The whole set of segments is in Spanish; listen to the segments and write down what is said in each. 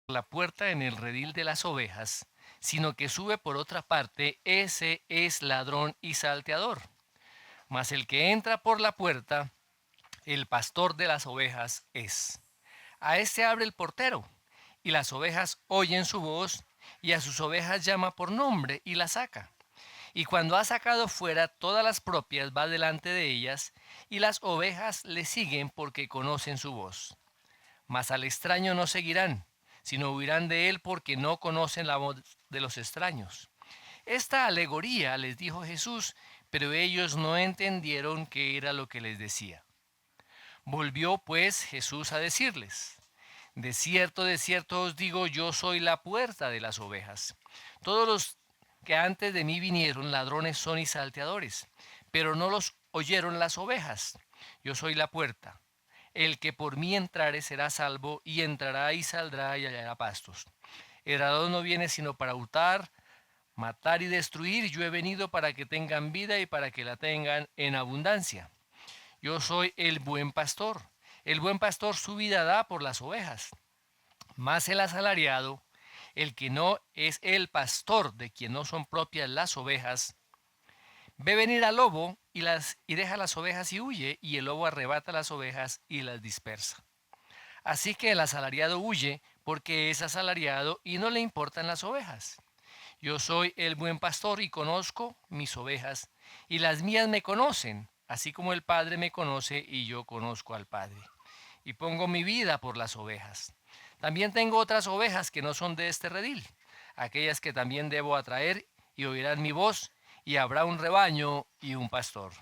la puerta en el redil de las ovejas, sino que sube por otra parte, ese es ladrón y salteador. Mas el que entra por la puerta, el pastor de las ovejas es. A este abre el portero, y las ovejas oyen su voz, y a sus ovejas llama por nombre y las saca. Y cuando ha sacado fuera todas las propias, va delante de ellas, y las ovejas le siguen porque conocen su voz. Mas al extraño no seguirán, sino huirán de él porque no conocen la voz de los extraños. Esta alegoría les dijo Jesús, pero ellos no entendieron qué era lo que les decía. Volvió pues Jesús a decirles, de cierto os digo, yo soy la puerta de las ovejas. Todos los que antes de mí vinieron ladrones son y salteadores, pero no los oyeron las ovejas. Yo soy la puerta. El que por mí entrare será salvo, y entrará y saldrá y hallará pastos. El ladrón no viene sino para hurtar, matar y destruir. Yo he venido para que tengan vida y para que la tengan en abundancia. Yo soy el buen pastor. El buen pastor su vida da por las ovejas. Mas el asalariado, el que no es el pastor, de quien no son propias las ovejas, ve venir al lobo y deja las ovejas y huye, y el lobo arrebata las ovejas y las dispersa. Así que el asalariado huye porque es asalariado y no le importan las ovejas. Yo soy el buen pastor y conozco mis ovejas, y las mías me conocen, así como el Padre me conoce y yo conozco al Padre. Y pongo mi vida por las ovejas. También tengo otras ovejas que no son de este redil, aquellas que también debo atraer, y oirán mi voz, y habrá un rebaño y un pastor.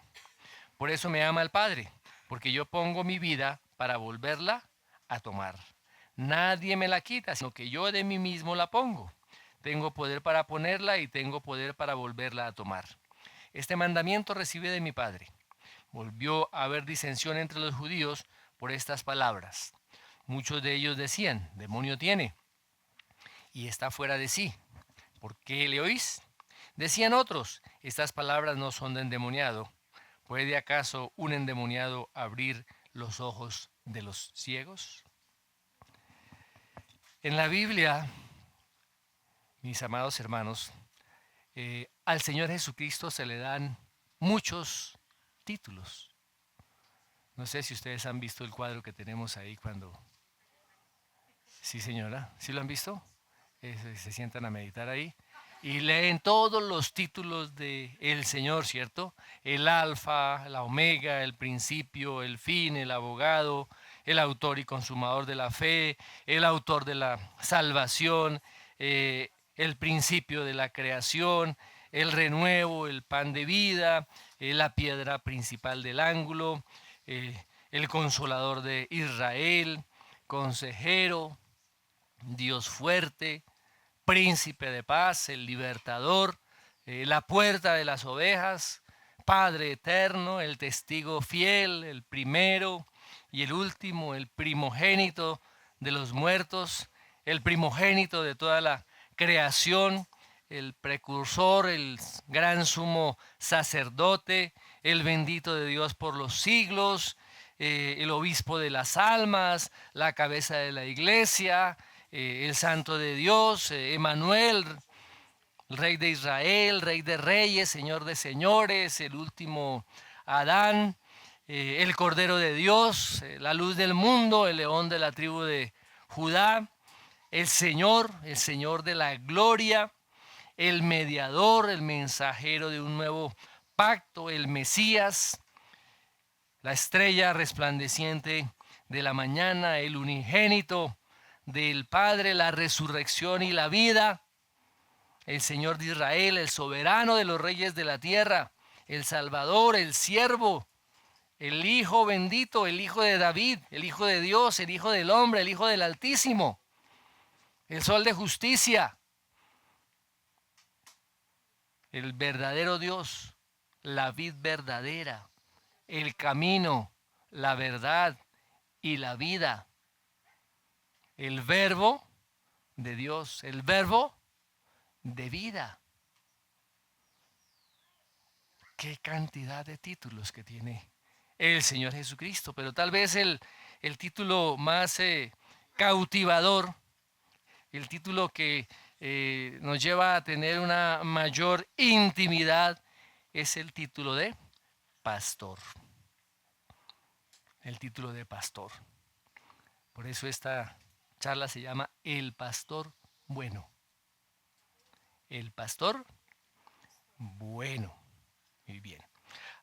Por eso me ama el Padre, porque yo pongo mi vida para volverla a tomar. Nadie me la quita, sino que yo de mí mismo la pongo. Tengo poder para ponerla y tengo poder para volverla a tomar. Este mandamiento recibe de mi Padre. Volvió a haber disensión entre los judíos por estas palabras. Muchos de ellos decían, demonio tiene y está fuera de sí. ¿Por qué le oís? Decían otros, estas palabras no son de endemoniado. ¿Puede acaso un endemoniado abrir los ojos de los ciegos? En la Biblia, mis amados hermanos, al Señor Jesucristo se le dan muchos títulos. No sé si ustedes han visto el cuadro que tenemos ahí cuando... Sí, señora, ¿sí lo han visto? Se sientan a meditar ahí y leen todos los títulos de el Señor, ¿cierto? El alfa, la omega, el principio, el fin, el abogado, el autor y consumador de la fe, el autor de la salvación, el principio de la creación, el renuevo, el pan de vida, la piedra principal del ángulo, el consolador de Israel, consejero, Dios fuerte, príncipe de paz, el libertador, la puerta de las ovejas, Padre eterno, el testigo fiel, el primero y el último, el primogénito de los muertos, el primogénito de toda la creación, el precursor, el gran sumo sacerdote, el bendito de Dios por los siglos, el obispo de las almas, la cabeza de la iglesia, el santo de Dios, Emanuel, rey de Israel, rey de reyes, señor de señores, el último Adán, el cordero de Dios, la luz del mundo, el león de la tribu de Judá, el Señor de la gloria, el mediador, el mensajero de un nuevo pacto, el Mesías, la estrella resplandeciente de la mañana, el unigénito del Padre, la resurrección y la vida, el Señor de Israel, el soberano de los reyes de la tierra, el Salvador, el siervo, el Hijo bendito, el Hijo de David, el Hijo de Dios, el Hijo del hombre, el Hijo del Altísimo, el Sol de justicia, el verdadero Dios, la vid verdadera, el camino, la verdad y la vida, el verbo de Dios, el verbo de vida. Qué cantidad de títulos que tiene el Señor Jesucristo, pero tal vez el título más cautivador el título que nos lleva a tener una mayor intimidad es el título de pastor. El título de pastor. Por eso esta charla se llama El Pastor Bueno. El Pastor Bueno. Muy bien.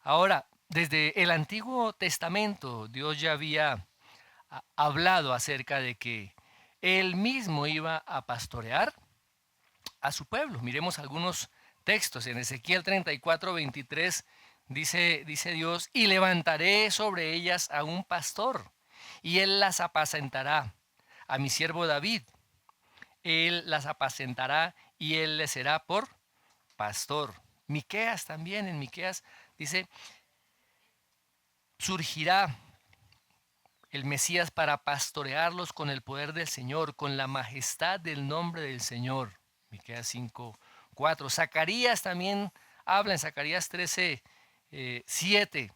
Ahora, desde el Antiguo Testamento, Dios ya había hablado acerca de que Él mismo iba a pastorear a su pueblo. Miremos algunos textos. En Ezequiel 34:23 dice Dios, y levantaré sobre ellas a un pastor, y él las apacentará, a mi siervo David. Él las apacentará y él les será por pastor. Miqueas también, en Miqueas dice, surgirá el Mesías para pastorearlos con el poder del Señor, con la majestad del nombre del Señor. Miqueas 5:4. Zacarías también habla en Zacarías 13:7.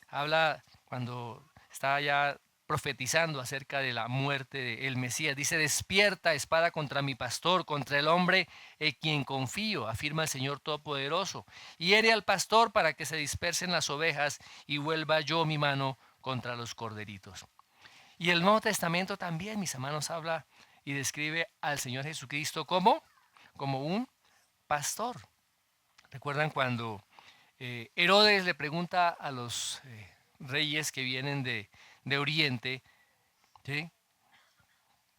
Habla cuando está ya profetizando acerca de la muerte del Mesías. Dice, despierta espada contra mi pastor, contra el hombre en quien confío, afirma el Señor Todopoderoso. Hiere al pastor para que se dispersen las ovejas y vuelva yo mi mano contra los corderitos. Y el Nuevo Testamento también, mis hermanos, habla y describe al Señor Jesucristo como un pastor. ¿Recuerdan cuando Herodes le pregunta a los reyes que vienen de Oriente, ¿sí?,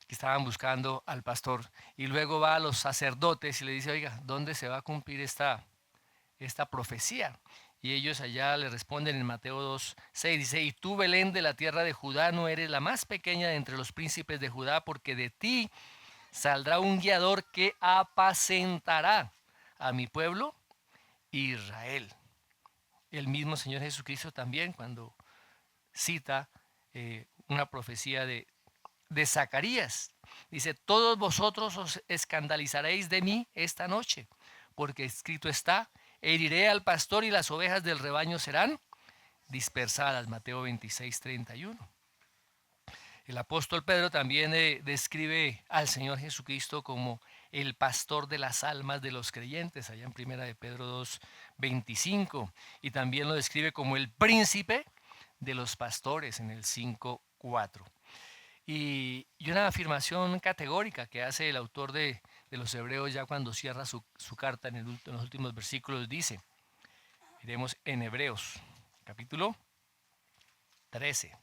que estaban buscando al pastor, y luego va a los sacerdotes y le dice, oiga, ¿dónde se va a cumplir esta profecía? Y ellos allá le responden en Mateo 2:6, dice, y tú, Belén, de la tierra de Judá, no eres la más pequeña de entre los príncipes de Judá, porque de ti saldrá un guiador que apacentará a mi pueblo Israel. El mismo Señor Jesucristo también, cuando cita una profecía de Zacarías, dice, todos vosotros os escandalizaréis de mí esta noche, porque escrito está, heriré al pastor y las ovejas del rebaño serán dispersadas. Mateo 26:31. El apóstol Pedro también describe al Señor Jesucristo como el pastor de las almas de los creyentes, allá en primera de Pedro 2:25, y también lo describe como el príncipe de los pastores en el 5:4. Y una afirmación categórica que hace el autor de los Hebreos ya cuando cierra su carta en los últimos versículos dice, miremos en Hebreos capítulo 13,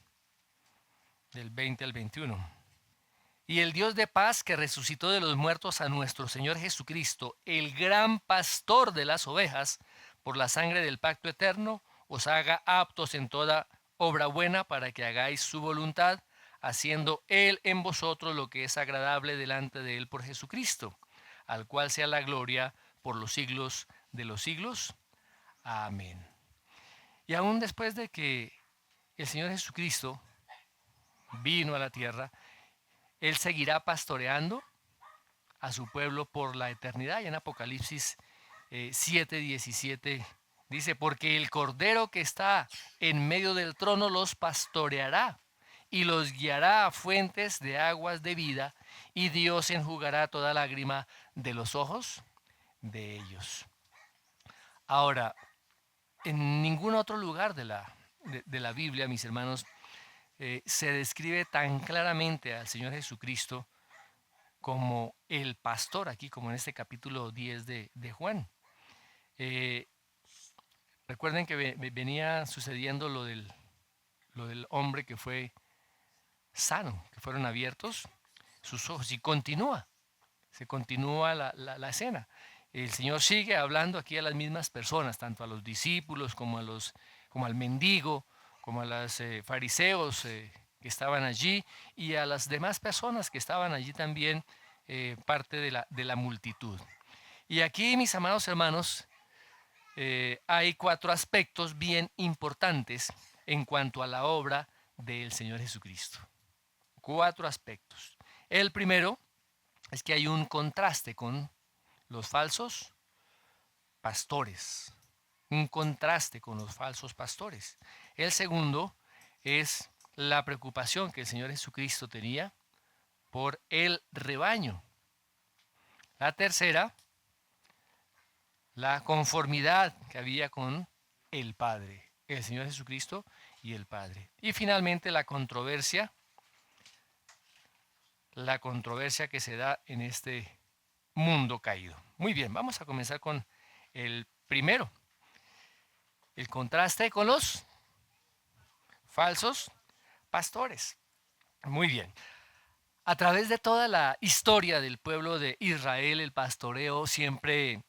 del 20 al 21. Y el Dios de paz que resucitó de los muertos a nuestro Señor Jesucristo, el gran pastor de las ovejas, por la sangre del pacto eterno, os haga aptos en toda obra buena para que hagáis su voluntad, haciendo Él en vosotros lo que es agradable delante de Él por Jesucristo, al cual sea la gloria por los siglos de los siglos. Amén. Y aún después de que el Señor Jesucristo vino a la tierra, Él seguirá pastoreando a su pueblo por la eternidad. Y en Apocalipsis 7:17 dice, porque el Cordero que está en medio del trono los pastoreará y los guiará a fuentes de aguas de vida, y Dios enjugará toda lágrima de los ojos de ellos. Ahora, en ningún otro lugar de la Biblia, mis hermanos, se describe tan claramente al Señor Jesucristo como el pastor, aquí como en este capítulo 10 de Juan. Recuerden que venía sucediendo lo del hombre que fue sano, que fueron abiertos sus ojos, y se continúa la escena. El Señor sigue hablando aquí a las mismas personas, tanto a los discípulos como al mendigo, como a los fariseos que estaban allí, y a las demás personas que estaban allí también, parte de la multitud. Y aquí, mis amados hermanos, hay 4 aspectos bien importantes en cuanto a la obra del Señor Jesucristo. 4 aspectos. El primero es que hay un contraste con los falsos pastores. Un contraste con los falsos pastores. El segundo es la preocupación que el Señor Jesucristo tenía por el rebaño. La tercera, la conformidad que había con el Padre, el Señor Jesucristo y el Padre. Y finalmente la controversia que se da en este mundo caído. Muy bien, vamos a comenzar con el primero, el contraste con los falsos pastores. Muy bien. A través de toda la historia del pueblo de Israel, el pastoreo siempre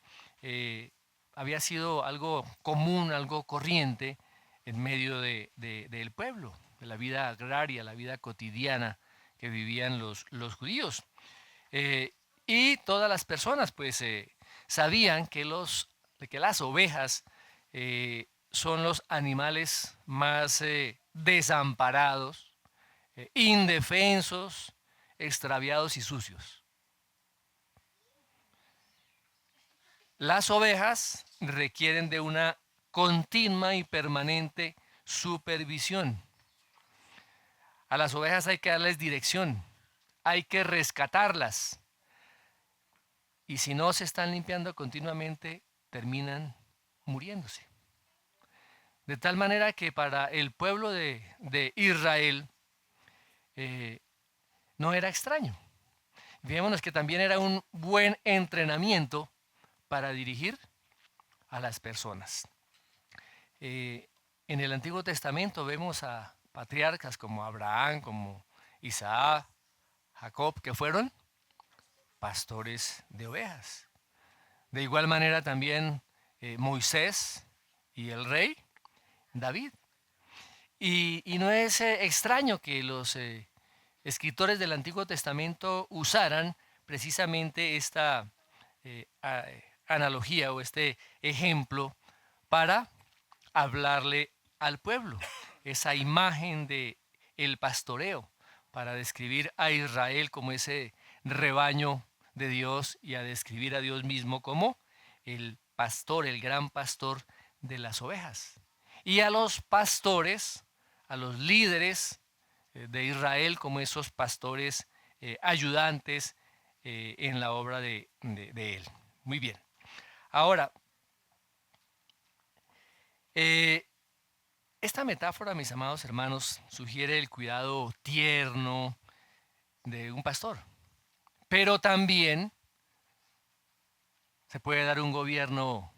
había sido algo común, algo corriente en medio del pueblo, de la vida agraria, la vida cotidiana que vivían los judíos. Y todas las personas pues sabían que las ovejas son los animales más desamparados, indefensos, extraviados y sucios. Las ovejas requieren de una continua y permanente supervisión. A las ovejas hay que darles dirección, hay que rescatarlas. Y si no se están limpiando continuamente, terminan muriéndose. De tal manera que para el pueblo de Israel no era extraño. Fijémonos que también era un buen entrenamiento para dirigir a las personas. En el Antiguo Testamento vemos a patriarcas como Abraham, como Isaac, Jacob, que fueron pastores de ovejas. De igual manera también Moisés y el rey David. Y no es extraño que los escritores del Antiguo Testamento usaran precisamente esta analogía o este ejemplo para hablarle al pueblo, esa imagen de el pastoreo para describir a Israel como ese rebaño de Dios y a describir a Dios mismo como el pastor, el gran pastor de las ovejas. Y a los pastores, a los líderes de Israel como esos pastores ayudantes en la obra de él. Muy bien. Ahora, esta metáfora, mis amados hermanos, sugiere el cuidado tierno de un pastor, pero también se puede dar un gobierno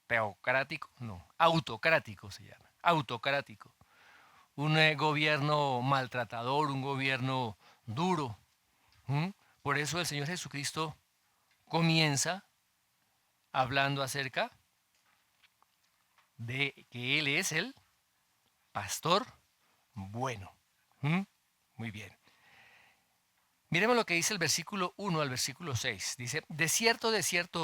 teocrático, no, autocrático se llama, autocrático, un gobierno maltratador, un gobierno duro. Por eso el Señor Jesucristo comienza hablando acerca de que Él es el pastor bueno. Muy bien. Miremos lo que dice el versículo 1 al versículo 6. Dice, de cierto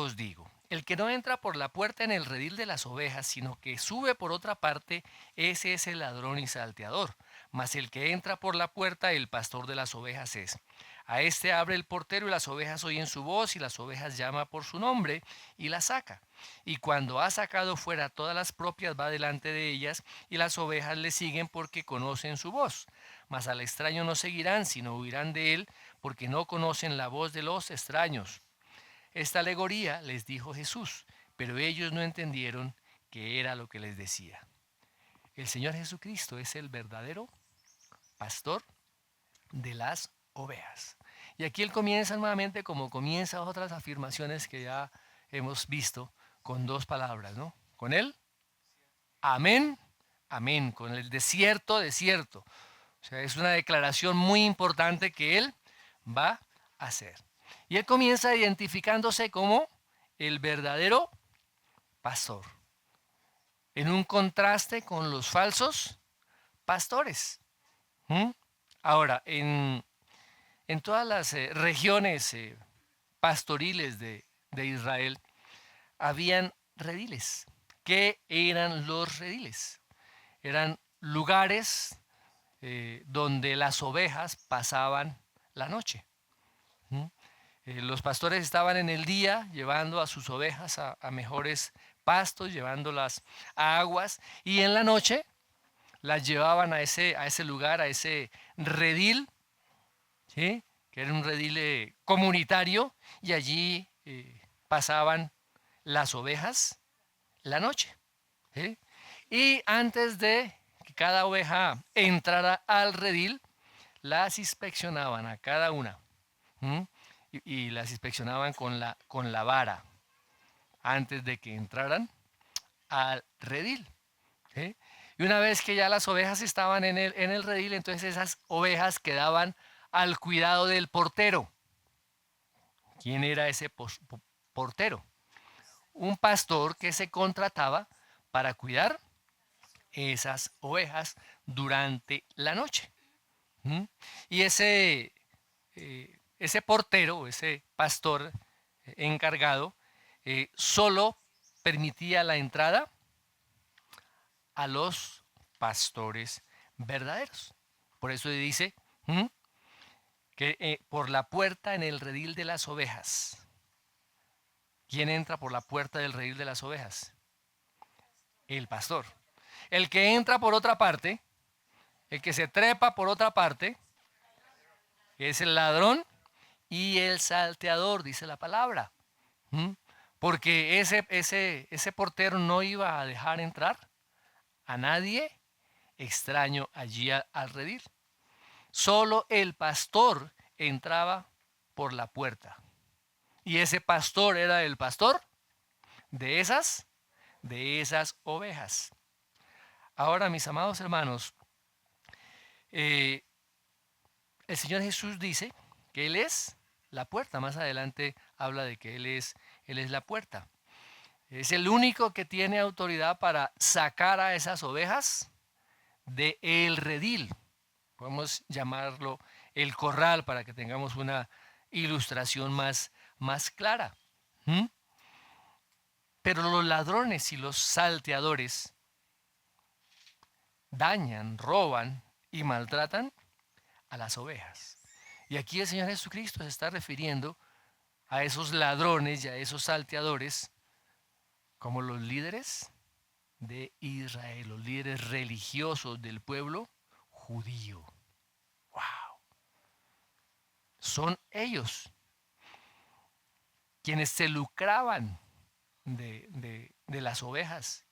os digo, el que no entra por la puerta en el redil de las ovejas, sino que sube por otra parte, ese es el ladrón y salteador. Mas el que entra por la puerta, el pastor de las ovejas es. A este abre el portero y las ovejas oyen su voz y las ovejas llama por su nombre y las saca. Y cuando ha sacado fuera todas las propias va delante de ellas y las ovejas le siguen porque conocen su voz. Mas al extraño no seguirán, sino huirán de él porque no conocen la voz de los extraños. Esta alegoría les dijo Jesús, pero ellos no entendieron qué era lo que les decía. El Señor Jesucristo es el verdadero pastor de las ovejas. Y aquí Él comienza nuevamente como comienza otras afirmaciones que ya hemos visto con dos palabras, ¿no? Con Él, amén, amén, con el desierto, desierto. O sea, es una declaración muy importante que Él va a hacer. Y Él comienza identificándose como el verdadero pastor, en un contraste con los falsos pastores. Ahora, en todas las regiones pastoriles de Israel, habían rediles. ¿Qué eran los rediles? Eran lugares donde las ovejas pasaban la noche. Los pastores estaban en el día llevando a sus ovejas a mejores pastos, llevándolas a aguas, y en la noche las llevaban a ese lugar, a ese redil, ¿sí? Que era un redil comunitario, y allí pasaban las ovejas la noche. ¿Sí? Y antes de que cada oveja entrara al redil, las inspeccionaban a cada una. ¿M? Y las inspeccionaban con la vara antes de que entraran al redil. ¿Sí? Y una vez que ya las ovejas estaban en el redil, entonces esas ovejas quedaban al cuidado del portero. ¿Quién era ese portero? Un pastor que se contrataba para cuidar esas ovejas durante la noche. ¿Mm? Y ese portero, ese pastor encargado, solo permitía la entrada a los pastores verdaderos. Por eso dice que por la puerta en el redil de las ovejas. ¿Quién entra por la puerta del redil de las ovejas? El pastor. El que entra por otra parte, el que se trepa por otra parte, es el ladrón y el salteador, dice la palabra. Porque ese portero no iba a dejar entrar a nadie extraño allí al redil. Solo el pastor entraba por la puerta. Y ese pastor era el pastor de esas ovejas. Ahora, mis amados hermanos, el Señor Jesús dice que Él es la puerta. Más adelante habla de que Él es la puerta. Es el único que tiene autoridad para sacar a esas ovejas del redil. Podemos llamarlo el corral para que tengamos una ilustración más clara. Pero los ladrones y los salteadores dañan, roban y maltratan a las ovejas. Y aquí el Señor Jesucristo se está refiriendo a esos ladrones y a esos salteadores como los líderes de Israel, los líderes religiosos del pueblo judío. ¡Wow! Son ellos quienes se lucraban de las ovejas,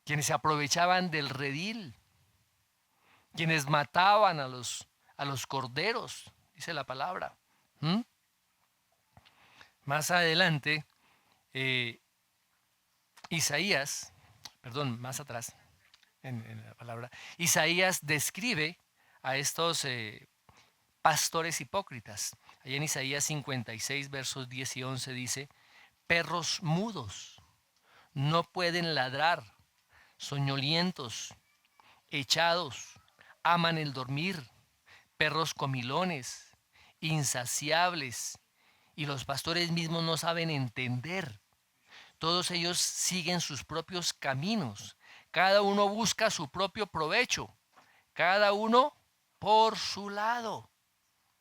quienes se aprovechaban del redil, quienes mataban a los corderos, dice la palabra. Más adelante, más atrás en la palabra, Isaías describe a estos pastores hipócritas. Allá en Isaías 56, versos 10 y 11 dice: perros mudos, no pueden ladrar, soñolientos, echados, aman el dormir, perros comilones, insaciables, y los pastores mismos no saben entender. Todos ellos siguen sus propios caminos, cada uno busca su propio provecho, cada uno por su lado.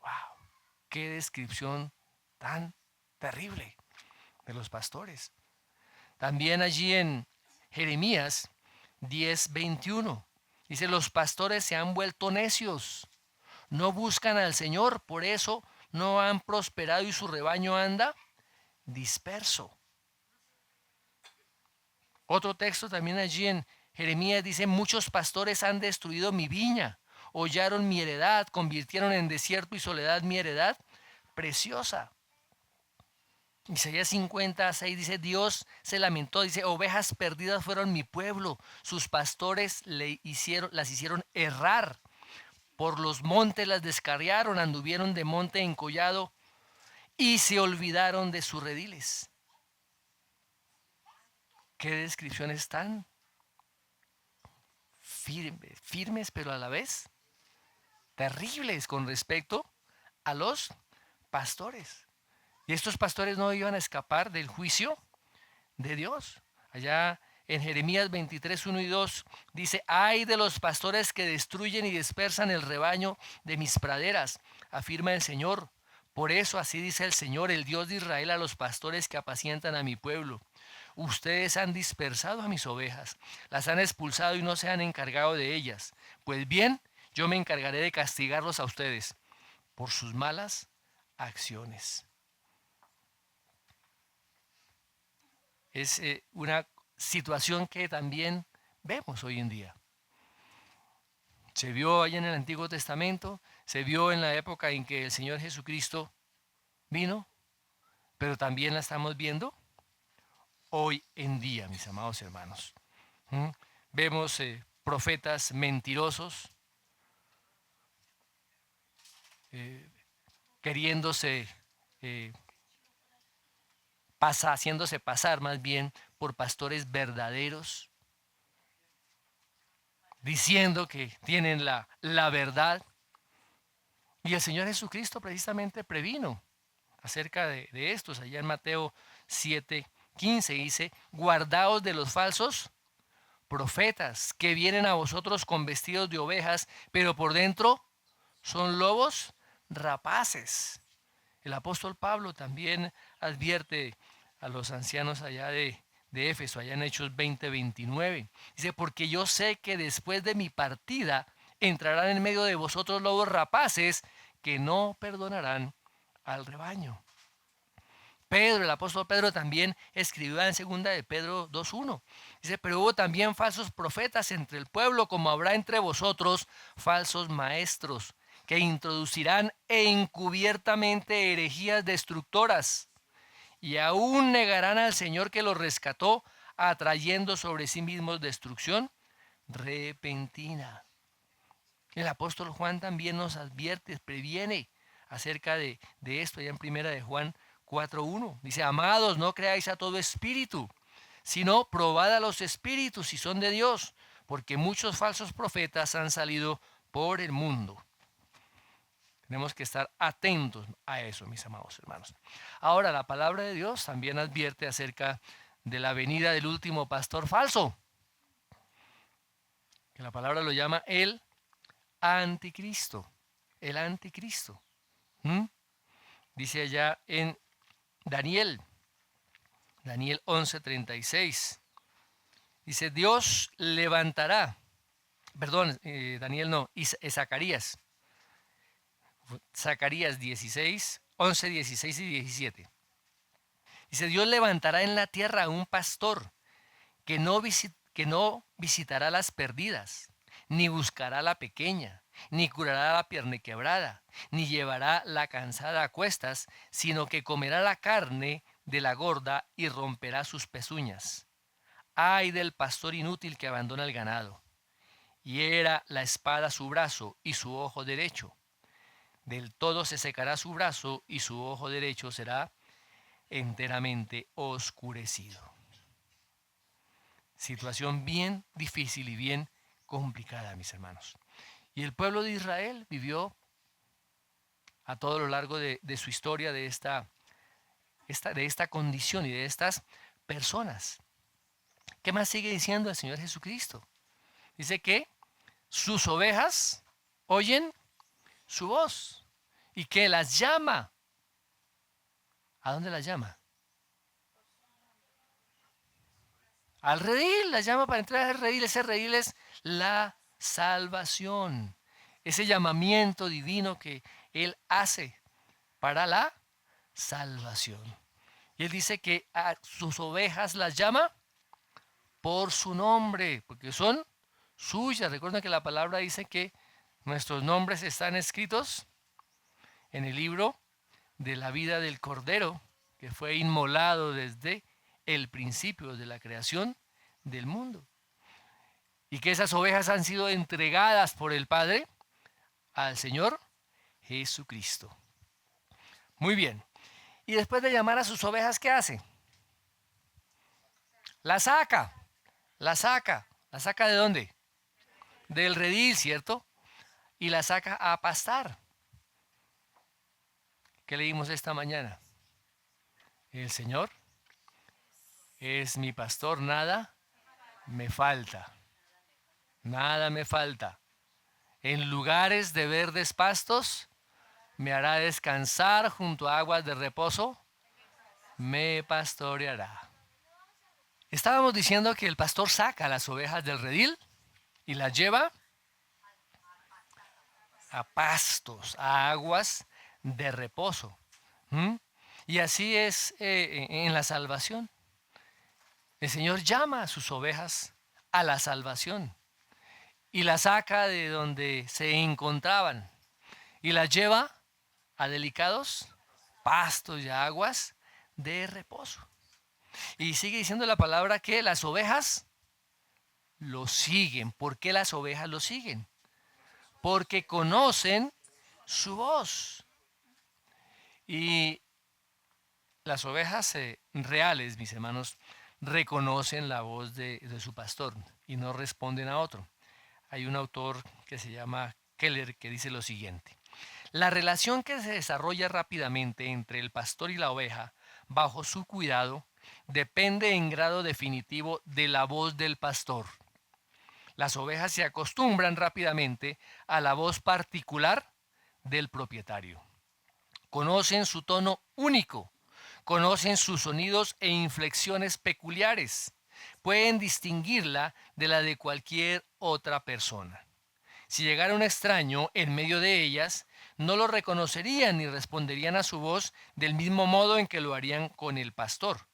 ¡Wow! ¡Qué descripción tan terrible de los pastores! También allí en Jeremías 10:21 dice: los pastores se han vuelto necios, no buscan al Señor, por eso no han prosperado y su rebaño anda disperso. Otro texto también allí en Jeremías dice: muchos pastores han destruido mi viña, hollaron mi heredad, convirtieron en desierto y soledad mi heredad preciosa. Isaías 56 dice: Dios se lamentó, dice: ovejas perdidas fueron mi pueblo, sus pastores las hicieron errar, por los montes las descarriaron, anduvieron de monte en collado y se olvidaron de sus rediles. Qué descripciones tan firmes, pero a la vez terribles con respecto a los pastores. Y estos pastores no iban a escapar del juicio de Dios. Allá en Jeremías 23, 1 y 2 dice: ay de los pastores que destruyen y dispersan el rebaño de mis praderas, afirma el Señor. Por eso así dice el Señor, el Dios de Israel, a los pastores que apacientan a mi pueblo: ustedes han dispersado a mis ovejas, las han expulsado y no se han encargado de ellas. Pues bien, yo me encargaré de castigarlos a ustedes por sus malas acciones. Es una situación que también vemos hoy en día. Se vio allá en el Antiguo Testamento, se vio en la época en que el Señor Jesucristo vino, pero también la estamos viendo hoy en día, mis amados hermanos. ¿Mm? Vemos profetas mentirosos, eh, queriéndose, eh, haciéndose pasar más bien por pastores verdaderos, diciendo que tienen la verdad. Y el Señor Jesucristo precisamente previno acerca de estos. Allá en Mateo 7:15 dice, guardaos de los falsos profetas que vienen a vosotros con vestidos de ovejas, pero por dentro son lobos rapaces. El apóstol Pablo también advierte a los ancianos allá de Éfeso, allá en Hechos 20:29. Dice, porque yo sé que después de mi partida entrarán en medio de vosotros lobos rapaces que no perdonarán al rebaño. Pedro, el apóstol Pedro también escribió en 2 de Pedro 2:1. Dice, pero hubo también falsos profetas entre el pueblo, como habrá entre vosotros falsos maestros, que introducirán encubiertamente herejías destructoras, y aún negarán al Señor que los rescató, atrayendo sobre sí mismos destrucción repentina. El apóstol Juan también nos advierte, previene acerca de esto, ya en 1 de Juan 4:1. Dice, amados, no creáis a todo espíritu, sino probad a los espíritus si son de Dios, porque muchos falsos profetas han salido por el mundo. Tenemos que estar atentos a eso, mis amados hermanos. Ahora, la palabra de Dios también advierte acerca de la venida del último pastor falso, que la palabra lo llama el anticristo. El anticristo. Dice allá en Daniel 11:36. Dice, Dios levantará, perdón, Daniel no, Zacarías. Zacarías 11, 16 y 17. Dice, Dios levantará en la tierra un pastor que no visitará las perdidas, ni buscará la pequeña, ni curará la pierna quebrada, ni llevará la cansada a cuestas, sino que comerá la carne de la gorda y romperá sus pezuñas. Ay del pastor inútil que abandona el ganado. Hiera la espada su brazo y su ojo derecho. Del todo se secará su brazo y su ojo derecho será enteramente oscurecido. Situación bien difícil y bien complicada, mis hermanos. Y el pueblo de Israel vivió a todo lo largo de su historia de esta condición y de estas personas. ¿Qué más sigue diciendo el Señor Jesucristo? Dice que sus ovejas oyen su voz y que las llama. ¿A dónde las llama? Al redil, las llama para entrar al redil. Ese redil es la salvación. Ese llamamiento divino que Él hace para la salvación. Y Él dice que a sus ovejas las llama por su nombre, porque son suyas. Recuerden que la palabra dice que nuestros nombres están escritos en el libro de la vida del Cordero, que fue inmolado desde el principio de la creación del mundo. Y que esas ovejas han sido entregadas por el Padre al Señor Jesucristo. Muy bien. Y después de llamar a sus ovejas, ¿qué hace? La saca. La saca. ¿La saca de dónde? Del redil, ¿cierto? Y la saca a pastar. ¿Qué leímos esta mañana? El Señor es mi pastor, nada me falta. Nada me falta. En lugares de verdes pastos me hará descansar, junto a aguas de reposo me pastoreará. Estábamos diciendo que el pastor saca las ovejas del redil y las lleva a pastos, a aguas de reposo. Y así es en la salvación. El Señor llama a sus ovejas a la salvación y las saca de donde se encontraban y las lleva a delicados pastos y aguas de reposo. Y sigue diciendo la palabra que las ovejas lo siguen. ¿Por qué las ovejas lo siguen? Porque conocen su voz. Y las ovejas reales, mis hermanos, reconocen la voz de su pastor y no responden a otro. Hay un autor que se llama Keller que dice lo siguiente: la relación que se desarrolla rápidamente entre el pastor y la oveja bajo su cuidado depende en grado definitivo de la voz del pastor. Las ovejas se acostumbran rápidamente a la voz particular del propietario. Conocen su tono único, conocen sus sonidos e inflexiones peculiares. Pueden distinguirla de la de cualquier otra persona. Si llegara un extraño en medio de ellas, no lo reconocerían ni responderían a su voz del mismo modo en que lo harían con el pastor.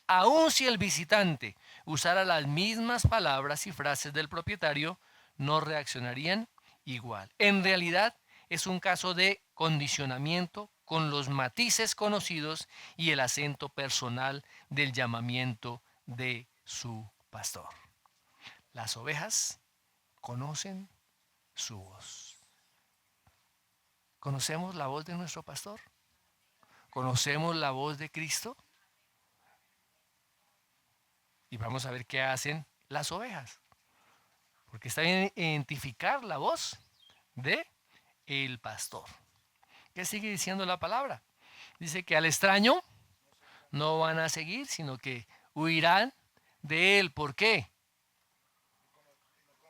Aun si el visitante usara las mismas palabras y frases del propietario, no reaccionarían igual. En realidad, es un caso de condicionamiento con los matices conocidos y el acento personal del llamamiento de su pastor. Las ovejas conocen su voz. ¿Conocemos la voz de nuestro pastor? ¿Conocemos la voz de Cristo? Y vamos a ver qué hacen las ovejas. Porque está bien identificar la voz de el pastor. ¿Qué sigue diciendo la palabra? Dice que al extraño no van a seguir, sino que huirán de él. ¿Por qué?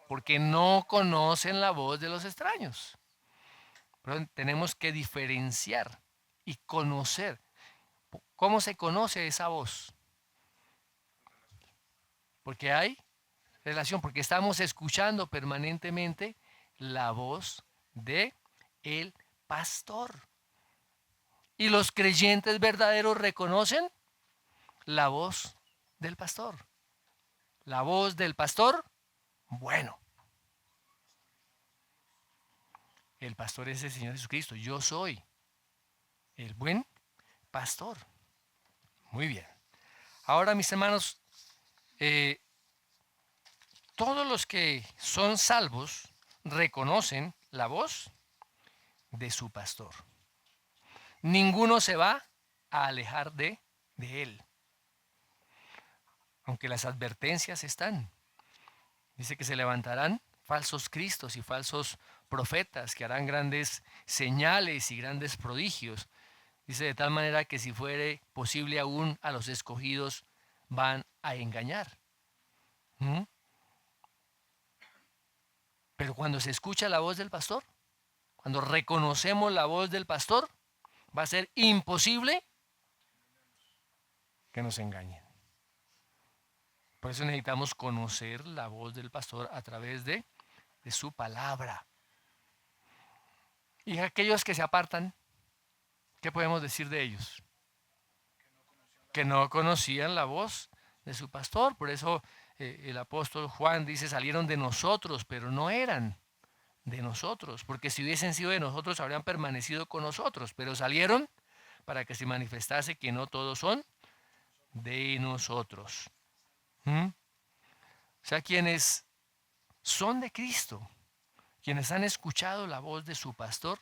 Porque no conocen la voz de los extraños. Pero tenemos que diferenciar y conocer. ¿Cómo se conoce esa voz? Porque hay relación, porque estamos escuchando permanentemente la voz de el pastor. Y los creyentes verdaderos reconocen la voz del pastor. La voz del pastor, bueno. El pastor es el Señor Jesucristo. Yo soy el buen pastor. Muy bien. Ahora, mis hermanos, todos los que son salvos reconocen la voz de su pastor. Ninguno se va a alejar de él. Aunque las advertencias están. Dice que se levantarán falsos cristos y falsos profetas que harán grandes señales y grandes prodigios. Dice de tal manera que si fuere posible aún a los escogidos van a engañar. ¿Mm? Pero cuando se escucha la voz del pastor, cuando reconocemos la voz del pastor, va a ser imposible que nos engañen. Por eso necesitamos conocer la voz del pastor a través de su palabra. Y aquellos que se apartan, ¿qué podemos decir de ellos? Que no conocían la voz de su pastor. Por eso el apóstol Juan dice, salieron de nosotros, pero no eran de nosotros. Porque si hubiesen sido de nosotros, habrían permanecido con nosotros. Pero salieron para que se manifestase que no todos son de nosotros. ¿Mm? O sea, quienes son de Cristo, quienes han escuchado la voz de su pastor,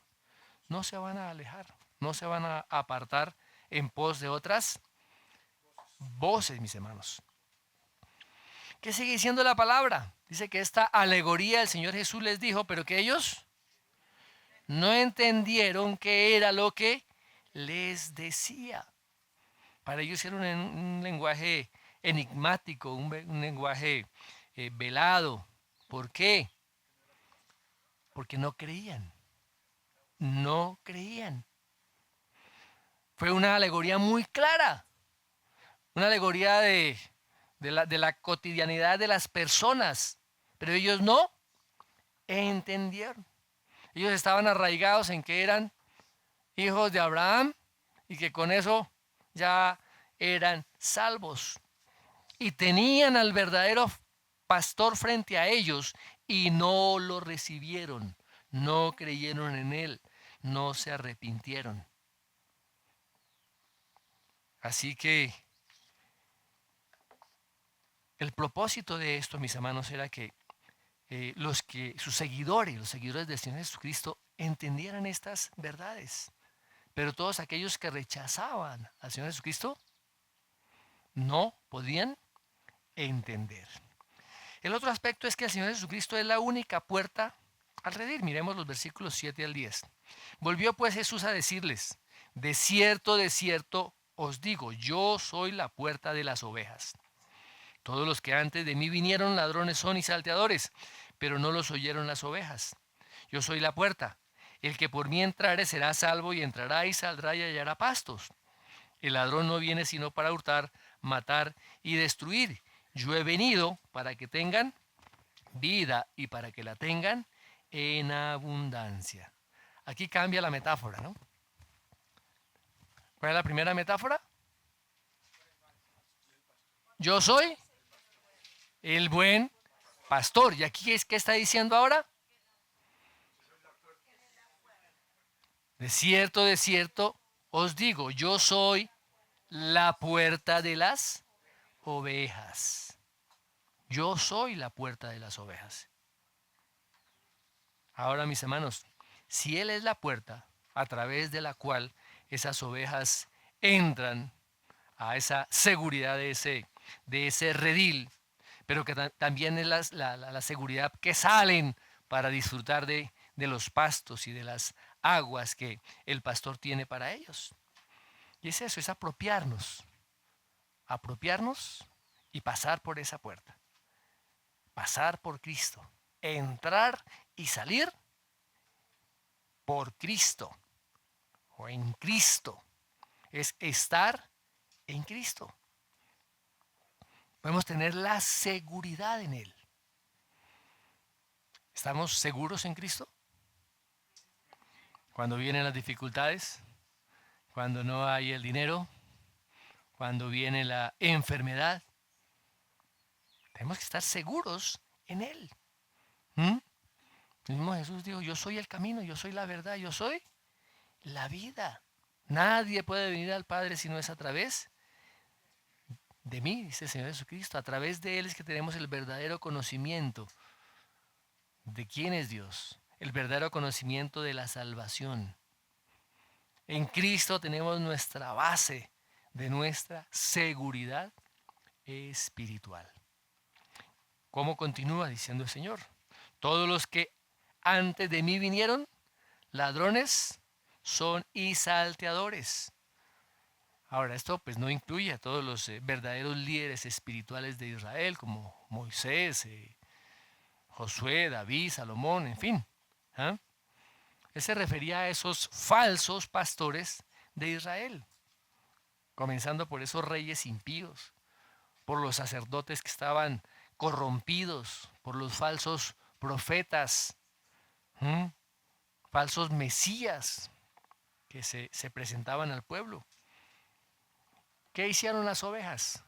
no se van a alejar, no se van a apartar en pos de otras voces, mis hermanos. ¿Qué sigue diciendo la palabra? Dice que esta alegoría el Señor Jesús les dijo, pero que ellos no entendieron qué era lo que les decía. Para ellos era un lenguaje enigmático, un lenguaje velado. ¿Por qué? Porque no creían. No creían. Fue una alegoría muy clara. Una alegoría de la cotidianidad de las personas. Pero ellos no entendieron. Ellos estaban arraigados en que eran hijos de Abraham y que con eso ya eran salvos. y tenían al verdadero pastor frente a ellos y no lo recibieron, no creyeron en él, no se arrepintieron. Así que el propósito de esto, mis hermanos, era que sus seguidores, los seguidores del Señor Jesucristo, entendieran estas verdades. Pero todos aquellos que rechazaban al Señor Jesucristo no podían entender. El otro aspecto es que el Señor Jesucristo es la única puerta al redil. Miremos los versículos 7 al 10. Volvió pues Jesús a decirles: de cierto os digo, yo soy la puerta de las ovejas. Todos los que antes de mí vinieron ladrones son y salteadores, pero no los oyeron las ovejas. Yo soy la puerta. El que por mí entrare será salvo y entrará y saldrá y hallará pastos. El ladrón no viene sino para hurtar, matar y destruir. Yo he venido para que tengan vida y para que la tengan en abundancia. Aquí cambia la metáfora, ¿no? ¿Cuál es la primera metáfora? Yo soy el buen pastor. ¿Y aquí qué está diciendo ahora? De cierto os digo, yo soy la puerta de las ovejas. Yo soy la puerta de las ovejas. Ahora, mis hermanos, si Él es la puerta a través de la cual esas ovejas entran a esa seguridad de ese redil, pero que también es la seguridad que salen para disfrutar de los pastos y de las aguas que el pastor tiene para ellos. Y es eso, es apropiarnos y pasar por esa puerta, pasar por Cristo, entrar y salir por Cristo o en Cristo, es estar en Cristo. Podemos tener la seguridad en Él. ¿Estamos seguros en Cristo? Cuando vienen las dificultades, cuando no hay el dinero, cuando viene la enfermedad, tenemos que estar seguros en Él. El mismo Jesús dijo: yo soy el camino, yo soy la verdad, yo soy la vida. Nadie puede venir al Padre si no es a través de mí, dice el Señor Jesucristo. A través de Él es que tenemos el verdadero conocimiento de quién es Dios, el verdadero conocimiento de la salvación. En Cristo tenemos nuestra base de nuestra seguridad espiritual. ¿Cómo continúa diciendo el Señor? Todos los que antes de mí vinieron, ladrones son y salteadores. Ahora, esto pues no incluye a todos los verdaderos líderes espirituales de Israel, como Moisés, Josué, David, Salomón, en fin. ¿Ah? Él se refería a esos falsos pastores de Israel, comenzando por esos reyes impíos, por los sacerdotes que estaban corrompidos, por los falsos profetas, falsos mesías que se presentaban al pueblo. ¿Qué hicieron las ovejas?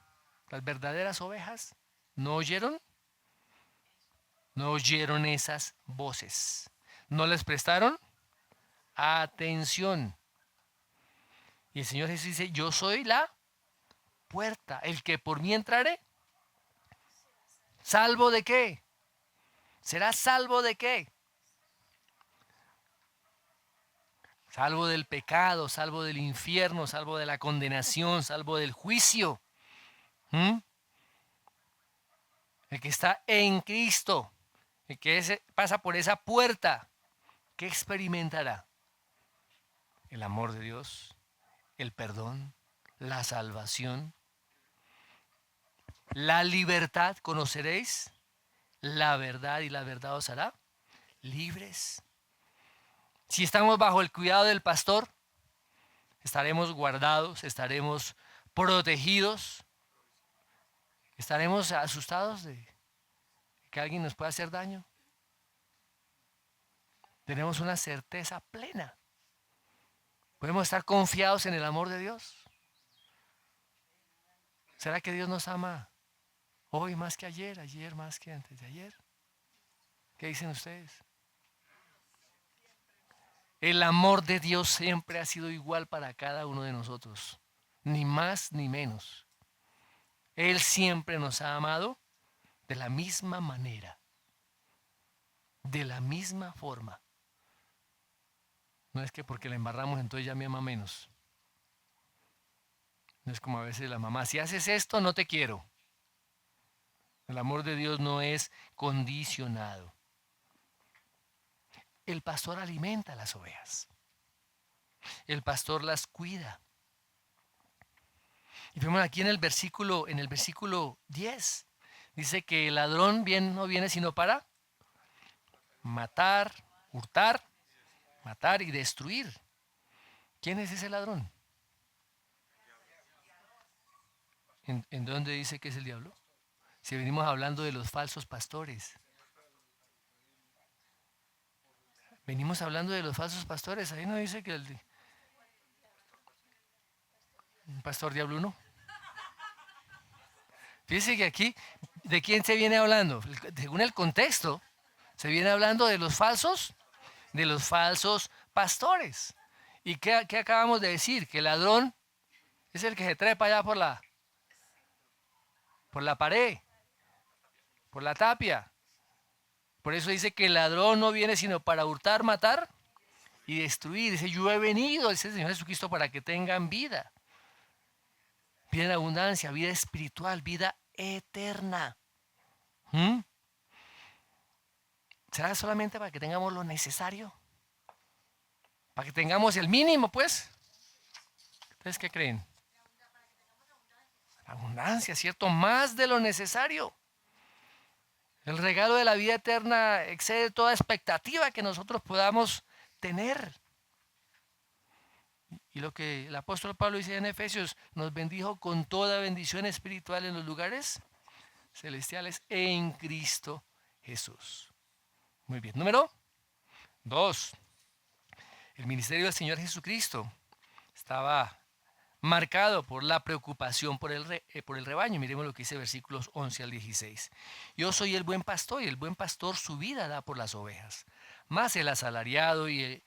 Las verdaderas ovejas no oyeron esas voces, no les prestaron atención. Y el Señor Jesús dice: yo soy la puerta, el que por mí entrare, ¿salvo de qué? ¿Será salvo de qué? Salvo del pecado, salvo del infierno, salvo de la condenación, salvo del juicio. El que está en Cristo, el que pasa por esa puerta, ¿qué experimentará? El amor de Dios, el perdón, la salvación, la libertad. Conoceréis la verdad y la verdad os hará libres. Si estamos bajo el cuidado del pastor, estaremos guardados, estaremos protegidos, estaremos asustados de que alguien nos pueda hacer daño. Tenemos una certeza plena. Podemos estar confiados en el amor de Dios. ¿Será que Dios nos ama Hoy más que ayer, ayer más que antes de ayer. ¿Qué dicen ustedes? El amor de Dios siempre ha sido igual para cada uno de nosotros, ni más ni menos. Él siempre nos ha amado de la misma manera, de la misma forma. No es que porque la embarramos entonces ya me ama menos. No es como a veces la mamá, si haces esto no te quiero. El amor de Dios no es condicionado. El pastor alimenta a las ovejas. El pastor las cuida. Y vemos aquí en el versículo 10. Dice que el ladrón no viene sino para matar, hurtar, matar y destruir. ¿Quién es ese ladrón? ¿En dónde dice que es el diablo? Si venimos hablando de los falsos pastores. Venimos hablando de los falsos pastores. Ahí no dice que el pastor diablo no. Fíjese que aquí, ¿de quién se viene hablando? Según el contexto, se viene hablando de los falsos pastores. ¿Y qué acabamos de decir? Que el ladrón es el que se trepa allá por la pared, por la tapia. Por eso dice que el ladrón no viene sino para hurtar, matar y destruir. Dice, yo he venido, dice el Señor Jesucristo, para que tengan vida. Vida en abundancia, vida espiritual, vida eterna. ¿Mm? ¿Será solamente para que tengamos lo necesario? Para que tengamos el mínimo, pues. ¿Ustedes qué creen? Abundancia, ¿cierto? Más de lo necesario. El regalo de la vida eterna excede toda expectativa que nosotros podamos tener. Y lo que el apóstol Pablo dice en Efesios, nos bendijo con toda bendición espiritual en los lugares celestiales en Cristo Jesús. Muy bien. Número 2. El ministerio del Señor Jesucristo estaba marcado por la preocupación por el rebaño. Miremos lo que dice versículos 11 al 16. Yo soy el buen pastor y el buen pastor su vida da por las ovejas. Mas el asalariado y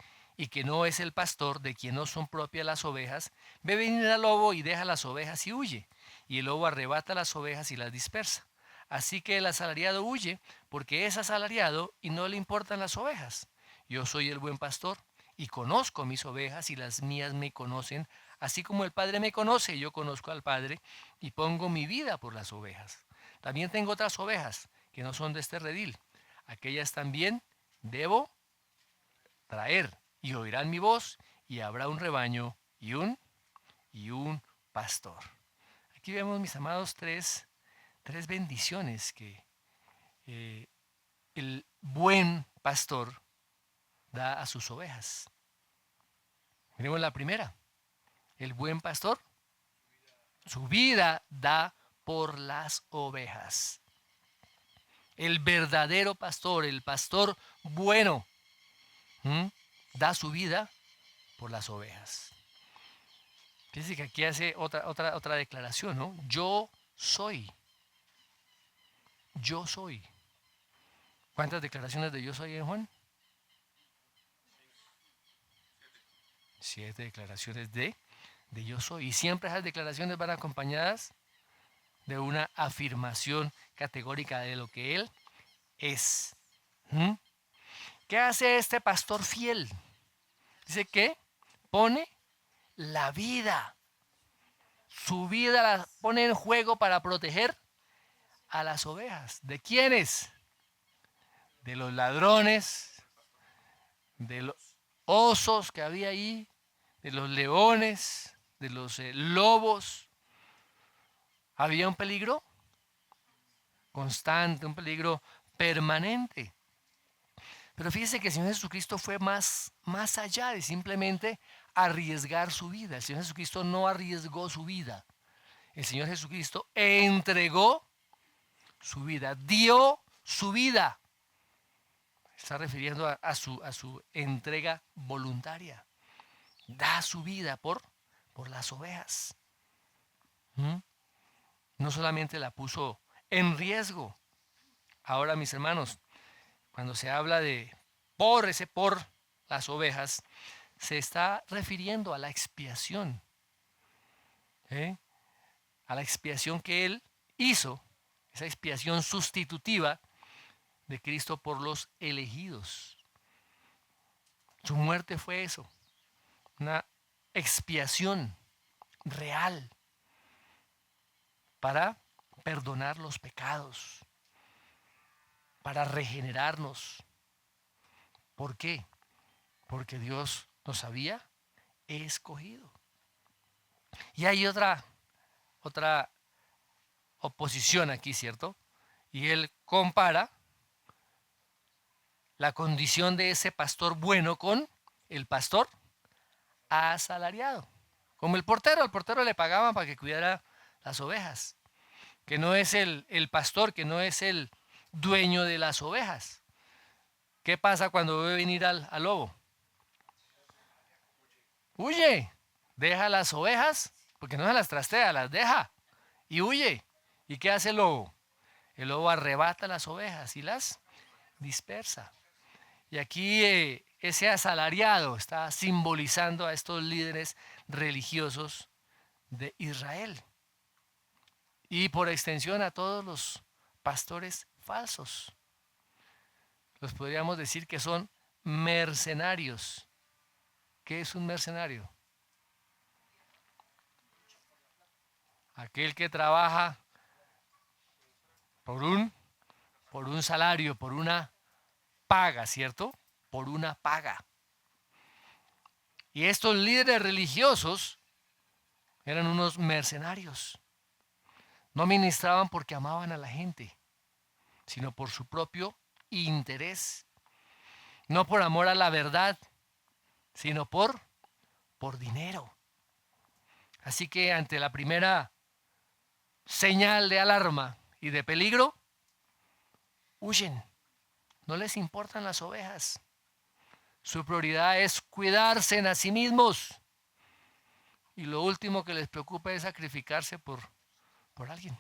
que no es el pastor, de quien no son propias las ovejas, ve venir al lobo y deja las ovejas y huye. Y el lobo arrebata las ovejas y las dispersa. Así que el asalariado huye porque es asalariado y no le importan las ovejas. Yo soy el buen pastor y conozco mis ovejas y las mías me conocen, así como el Padre me conoce, yo conozco al Padre y pongo mi vida por las ovejas. También tengo otras ovejas que no son de este redil. Aquellas también debo traer y oirán mi voz y habrá un rebaño y un pastor. Aquí vemos, mis amados, tres bendiciones que el buen pastor da a sus ovejas. Miremos la primera. El buen pastor su vida da por las ovejas. El verdadero pastor, el pastor bueno, da su vida por las ovejas. Fíjense que aquí hace otra declaración, ¿no? Yo soy. Yo soy. ¿Cuántas declaraciones de yo soy en Juan? 7 declaraciones de yo soy. Y siempre esas declaraciones van acompañadas de una afirmación categórica de lo que Él es. ¿Qué hace este pastor fiel? Dice que pone la vida. Su vida la pone en juego para proteger a las ovejas. ¿De quiénes? De los ladrones, de los osos que había ahí, de los leones, de los lobos. Había un peligro constante, un peligro permanente. Pero fíjese que el Señor Jesucristo fue más allá de simplemente arriesgar su vida. El Señor Jesucristo no arriesgó su vida. El Señor Jesucristo entregó su vida, dio su vida. Está refiriendo a su entrega voluntaria. Da su vida por las ovejas. No solamente la puso en riesgo. Ahora, mis hermanos, cuando se habla de por las ovejas, se está refiriendo a la expiación, ¿eh? A la expiación que Él hizo, esa expiación sustitutiva de Cristo por los elegidos. Su muerte fue eso, una expiación real para perdonar los pecados, para regenerarnos. ¿Por qué? Porque Dios nos había escogido. Y hay otra oposición aquí, ¿cierto? Y él compara la condición de ese pastor bueno con el pastor asalariado. Como el portero le pagaban para que cuidara las ovejas, que no es el pastor, que no es el dueño de las ovejas. ¿Qué pasa cuando ve venir al lobo? Huye, deja las ovejas, porque no se las trastea, las deja y huye. ¿Y qué hace el lobo? El lobo arrebata las ovejas y las dispersa. Y aquí ese asalariado está simbolizando a estos líderes religiosos de Israel. Y por extensión a todos los pastores falsos. Los podríamos decir que son mercenarios. ¿Qué es un mercenario? Aquel que trabaja por un salario, por una paga, ¿cierto? Por una paga. Y estos líderes religiosos eran unos mercenarios. No ministraban porque amaban a la gente, sino por su propio interés. No por amor a la verdad, sino por dinero. Así que ante la primera señal de alarma y de peligro, huyen. No les importan las ovejas. Su prioridad es cuidarse a sí mismos. Y lo último que les preocupa es sacrificarse por alguien.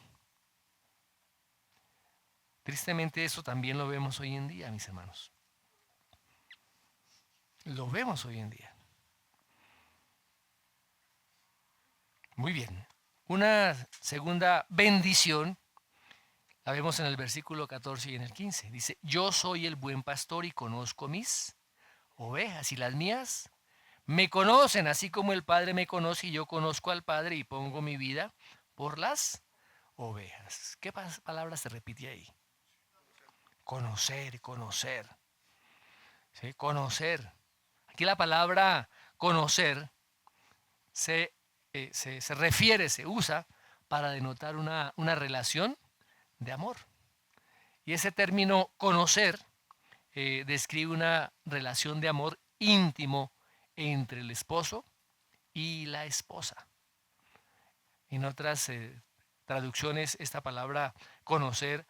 Tristemente eso también lo vemos hoy en día, mis hermanos. Lo vemos hoy en día. Muy bien. Una segunda bendición la vemos en el versículo 14 y en el 15. Dice, yo soy el buen pastor y conozco mis ovejas y las mías me conocen, así como el Padre me conoce y yo conozco al Padre y pongo mi vida por las ovejas. ¿Qué palabra se repite ahí? Conocer, conocer. ¿Sí? Conocer. Aquí la palabra conocer se refiere, se usa para denotar una relación de amor. Y ese término conocer describe una relación de amor íntimo entre el esposo y la esposa. En otras traducciones, esta palabra conocer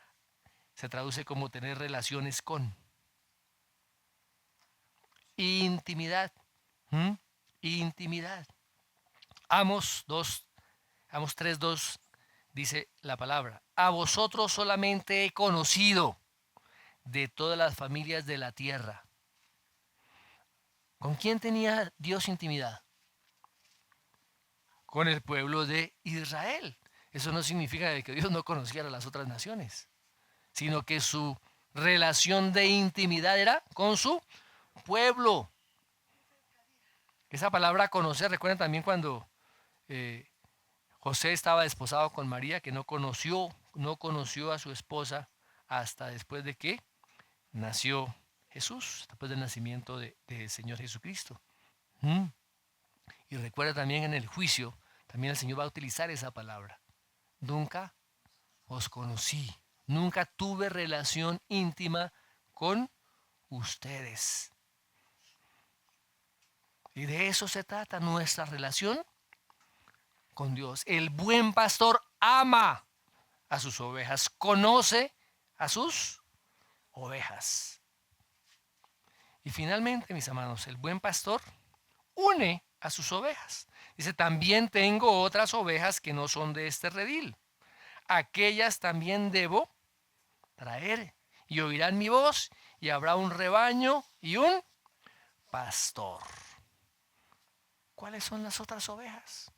se traduce como tener relaciones con. Intimidad. Intimidad. Amos 3:2 dice la palabra, a vosotros solamente he conocido de todas las familias de la tierra. ¿Con quién tenía Dios intimidad? Con el pueblo de Israel. Eso no significa que Dios no conociera a las otras naciones, sino que su relación de intimidad era con su pueblo. Esa palabra conocer, recuerden también cuando José estaba desposado con María, que no conoció a su esposa hasta después de que nació Jesús, después del nacimiento del Señor Jesucristo. Y recuerda también en el juicio, también el Señor va a utilizar esa palabra. Nunca os conocí, nunca tuve relación íntima con ustedes. Y de eso se trata nuestra relación con Dios. El buen pastor ama a sus ovejas, conoce a sus ovejas. Y finalmente, mis hermanos, el buen pastor une a sus ovejas. Dice, también tengo otras ovejas que no son de este redil. aquellas también debo traer, y oirán mi voz, y habrá un rebaño y un pastor. ¿Cuáles son las otras ovejas?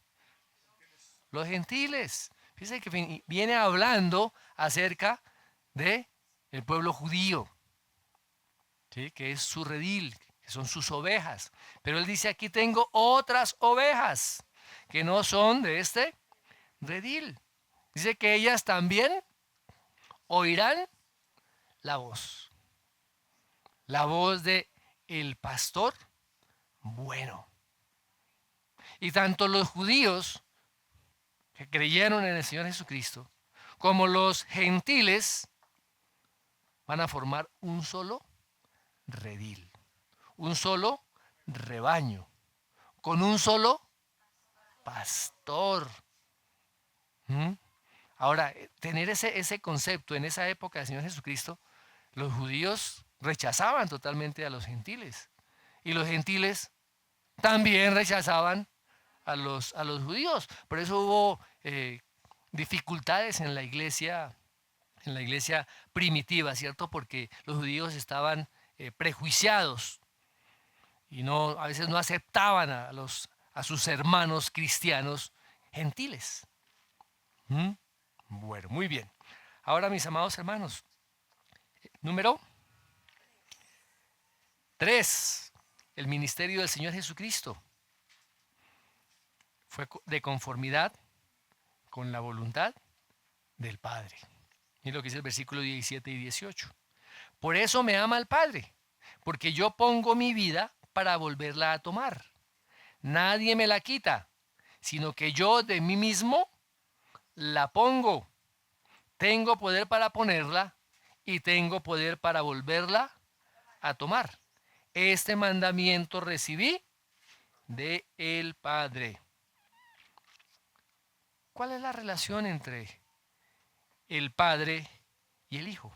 Los gentiles. Fíjense que viene hablando acerca de el pueblo judío, ¿sí? Que es su redil, que son sus ovejas. Pero él dice, aquí tengo otras ovejas que no son de este redil. Dice que ellas también oirán la voz de el pastor bueno. Y tanto los judíos que creyeron en el Señor Jesucristo, como los gentiles, van a formar un solo redil, un solo rebaño, con un solo pastor. ¿Mm? Ahora, tener ese concepto en esa época del Señor Jesucristo, los judíos rechazaban totalmente a los gentiles. Y los gentiles también rechazaban a los judíos. Por eso hubo dificultades en la iglesia primitiva, ¿cierto? Porque los judíos estaban prejuiciados y a veces no aceptaban a sus hermanos cristianos gentiles. ¿Mm? Bueno, muy bien. Ahora, mis amados hermanos, número 3, el ministerio del Señor Jesucristo fue de conformidad con la voluntad del Padre. Y lo que dice el versículo 17 y 18. Por eso me ama el Padre, porque yo pongo mi vida para volverla a tomar. Nadie me la quita, sino que yo de mí mismo la pongo. Tengo poder para ponerla y tengo poder para volverla a tomar. Este mandamiento recibí de el Padre. ¿Cuál es la relación entre el Padre y el Hijo?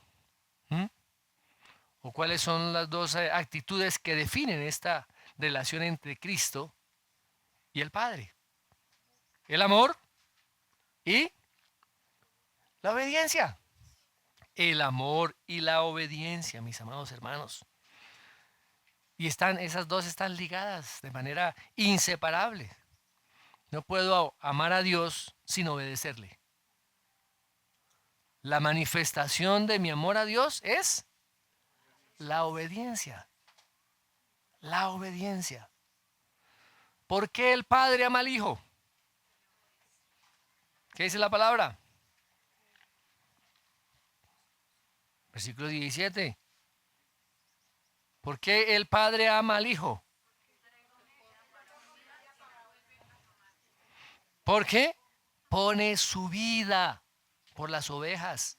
¿O cuáles son las dos actitudes que definen esta relación entre Cristo y el Padre? El amor y la obediencia. El amor y la obediencia, mis amados hermanos. Y esas dos están ligadas de manera inseparable. No puedo amar a Dios sin obedecerle. La manifestación de mi amor a Dios es la obediencia. La obediencia. ¿Por qué el Padre ama al Hijo? ¿Qué dice la palabra? Versículo 17. ¿Por qué el Padre ama al Hijo? Porque pone su vida por las ovejas,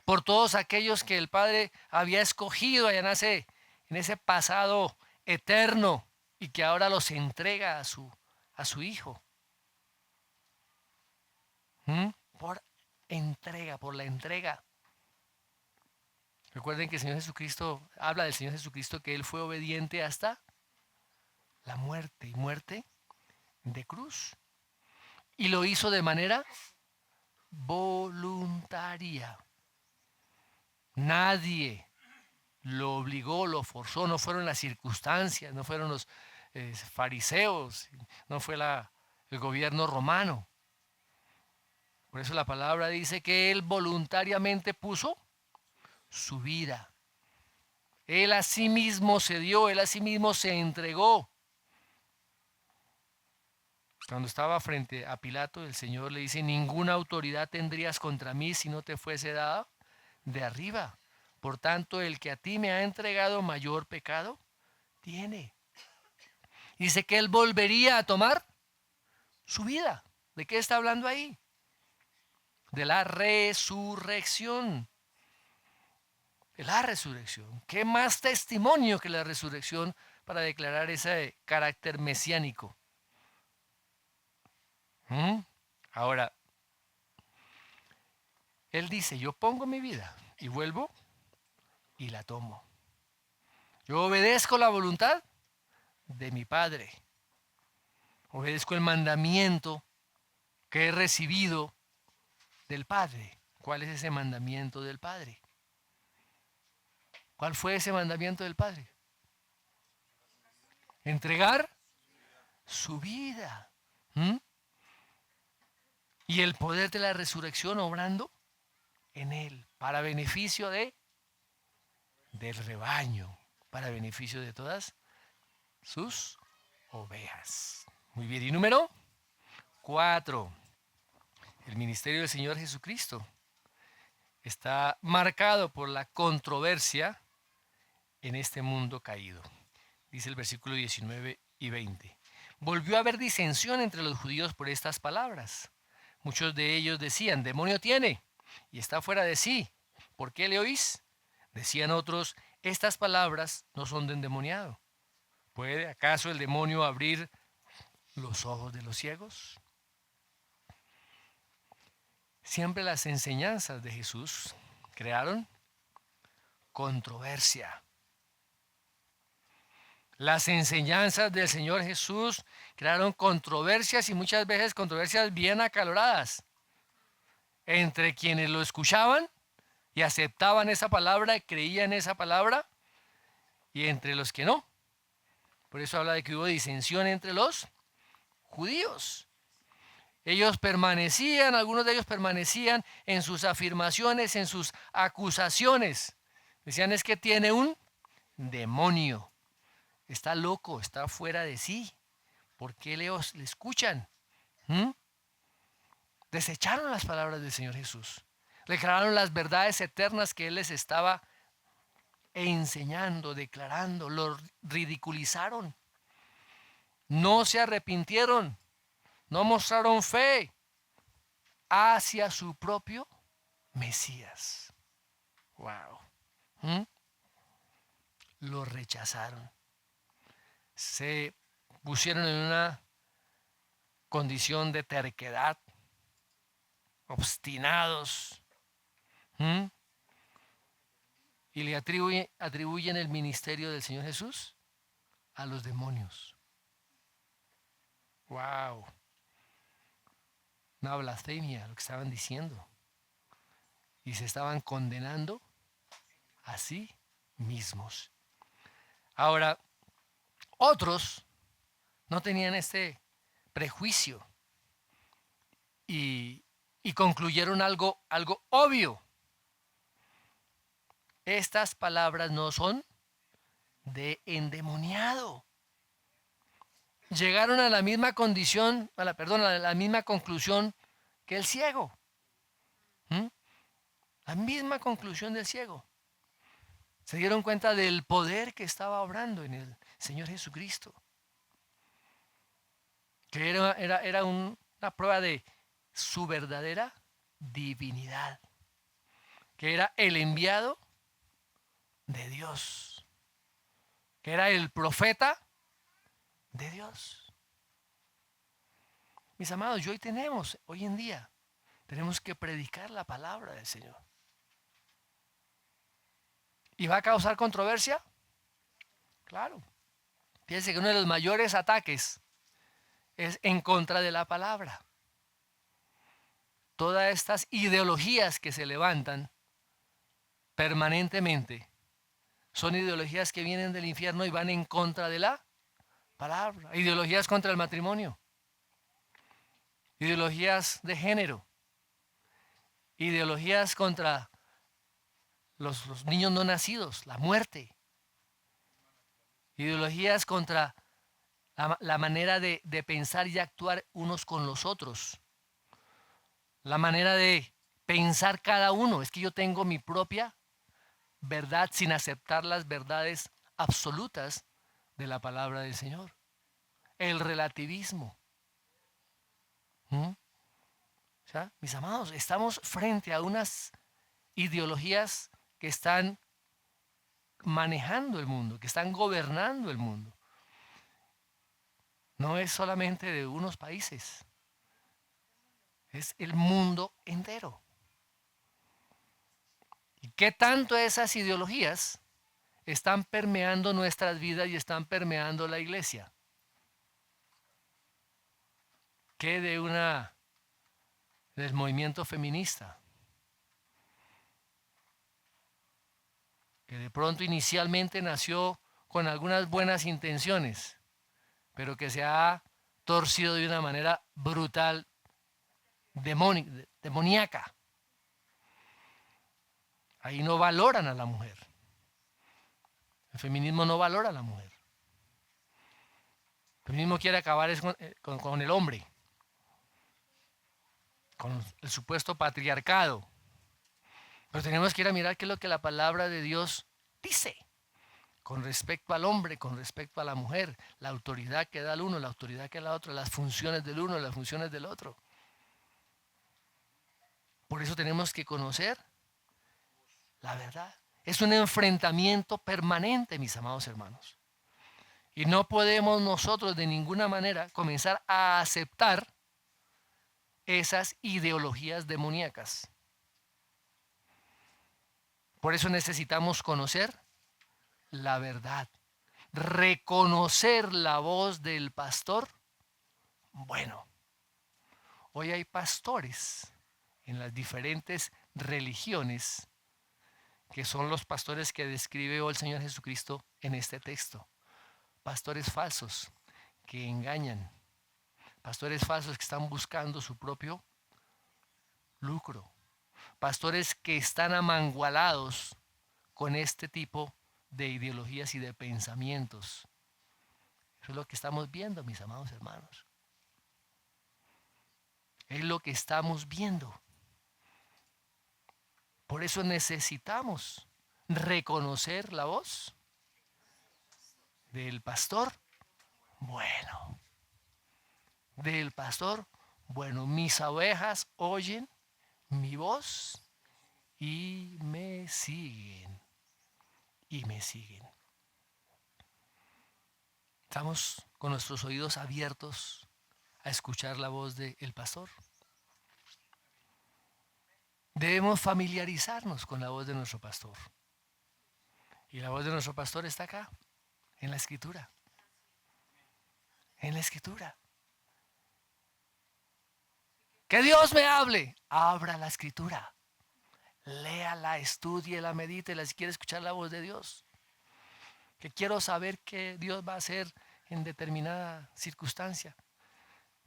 por todos aquellos que el Padre había escogido allá en ese pasado eterno y que ahora los entrega a su Hijo. Por la entrega. Recuerden que el Señor Jesucristo, habla del Señor Jesucristo, que Él fue obediente hasta la muerte, y muerte de cruz. Y lo hizo de manera voluntaria. Nadie lo obligó, lo forzó, no fueron las circunstancias, no fueron los fariseos, no fue el gobierno romano. Por eso la palabra dice que Él voluntariamente puso su vida. Él a sí mismo se dio, Él a sí mismo se entregó. Cuando estaba frente a Pilato, el Señor le dice, ninguna autoridad tendrías contra mí si no te fuese dada de arriba. Por tanto, el que a ti me ha entregado mayor pecado, tiene. Dice que Él volvería a tomar su vida. ¿De qué está hablando ahí? De la resurrección. De la resurrección. ¿Qué más testimonio que la resurrección para declarar ese carácter mesiánico? Ahora, Él dice, yo pongo mi vida y vuelvo y la tomo. Yo obedezco la voluntad de mi Padre. Obedezco el mandamiento que he recibido del Padre. ¿Cuál es ese mandamiento del Padre? ¿Cuál fue ese mandamiento del Padre? Entregar su vida. ¿Mm? Y el poder de la resurrección obrando en él, para beneficio del rebaño, para beneficio de todas sus ovejas. Muy bien, y número 4. El ministerio del Señor Jesucristo está marcado por la controversia en este mundo caído. Dice el versículo 19 y 20. Volvió a haber disensión entre los judíos por estas palabras. Muchos de ellos decían, demonio tiene y está fuera de sí. ¿Por qué le oís? Decían otros, estas palabras no son de endemoniado. ¿Puede acaso el demonio abrir los ojos de los ciegos? Siempre las enseñanzas de Jesús crearon controversia. Las enseñanzas del Señor Jesús crearon controversias y muchas veces controversias bien acaloradas entre quienes lo escuchaban y aceptaban esa palabra y creían esa palabra y entre los que no. Por eso habla de que hubo disensión entre los judíos. Algunos de ellos permanecían en sus afirmaciones, en sus acusaciones. Decían es que tiene un demonio. Está loco, está fuera de sí. ¿Por qué le escuchan? Desecharon las palabras del Señor Jesús. Declararon las verdades eternas que Él les estaba enseñando, declarando. Lo ridiculizaron. No se arrepintieron. No mostraron fe hacia su propio Mesías. Wow. Lo rechazaron. Se pusieron en una condición de terquedad, obstinados, y le atribuyen el ministerio del Señor Jesús a los demonios. Wow. Una blasfemia lo que estaban diciendo. Y se estaban condenando a sí mismos. Ahora, otros no tenían este prejuicio y concluyeron algo obvio. Estas palabras no son de endemoniado. Llegaron a la misma condición, a la misma conclusión que el ciego. La misma conclusión del ciego. Se dieron cuenta del poder que estaba obrando en el Señor Jesucristo. Que era una prueba de su verdadera divinidad. Que era el enviado de Dios. Que era el profeta de Dios. Mis amados, hoy en día, tenemos que predicar la palabra del Señor. ¿Y va a causar controversia? Claro. Fíjense que uno de los mayores ataques es en contra de la palabra. Todas estas ideologías que se levantan permanentemente son ideologías que vienen del infierno y van en contra de la palabra. Ideologías contra el matrimonio. Ideologías de género. Ideologías contra los niños no nacidos, la muerte. Ideologías contra la manera de pensar y actuar unos con los otros. La manera de pensar cada uno. Es que yo tengo mi propia verdad sin aceptar las verdades absolutas de la palabra del Señor. El relativismo. O sea, mis amados, estamos frente a unas ideologías que están manejando el mundo, que están gobernando el mundo. No es solamente de unos países, es el mundo entero. ¿Y qué tanto esas ideologías están permeando nuestras vidas y están permeando la iglesia? ¿Qué de una del movimiento feminista, que de pronto inicialmente nació con algunas buenas intenciones, pero que se ha torcido de una manera brutal, demoníaca. Ahí no valoran a la mujer. El feminismo no valora a la mujer. El feminismo quiere acabar con el hombre, con el supuesto patriarcado. Pero tenemos que ir a mirar qué es lo que la palabra de Dios dice con respecto al hombre, con respecto a la mujer, la autoridad que da el uno, la autoridad que da el otro, las funciones del uno, las funciones del otro. Por eso tenemos que conocer la verdad. Es un enfrentamiento permanente, mis amados hermanos. Y no podemos nosotros de ninguna manera comenzar a aceptar esas ideologías demoníacas. Por eso necesitamos conocer la verdad, reconocer la voz del pastor. Bueno, hoy hay pastores en las diferentes religiones que son los pastores que describe hoy el Señor Jesucristo en este texto. Pastores falsos que engañan, pastores falsos que están buscando su propio lucro, pastores que están amangualados con este tipo de ideologías y de pensamientos. Eso es lo que estamos viendo, mis amados hermanos. Es lo que estamos viendo. Por eso necesitamos reconocer la voz del pastor. Bueno, del pastor. Bueno, mis ovejas oyen mi voz y me siguen. Y me siguen. Estamos con nuestros oídos abiertos a escuchar la voz del pastor. Debemos familiarizarnos con la voz de nuestro pastor. Y la voz de nuestro pastor está acá, en la Escritura. En la Escritura. Que Dios me hable. Abra la Escritura. Léala, estúdiela, medítela si quiere escuchar la voz de Dios. Que quiero saber qué Dios va a hacer en determinada circunstancia.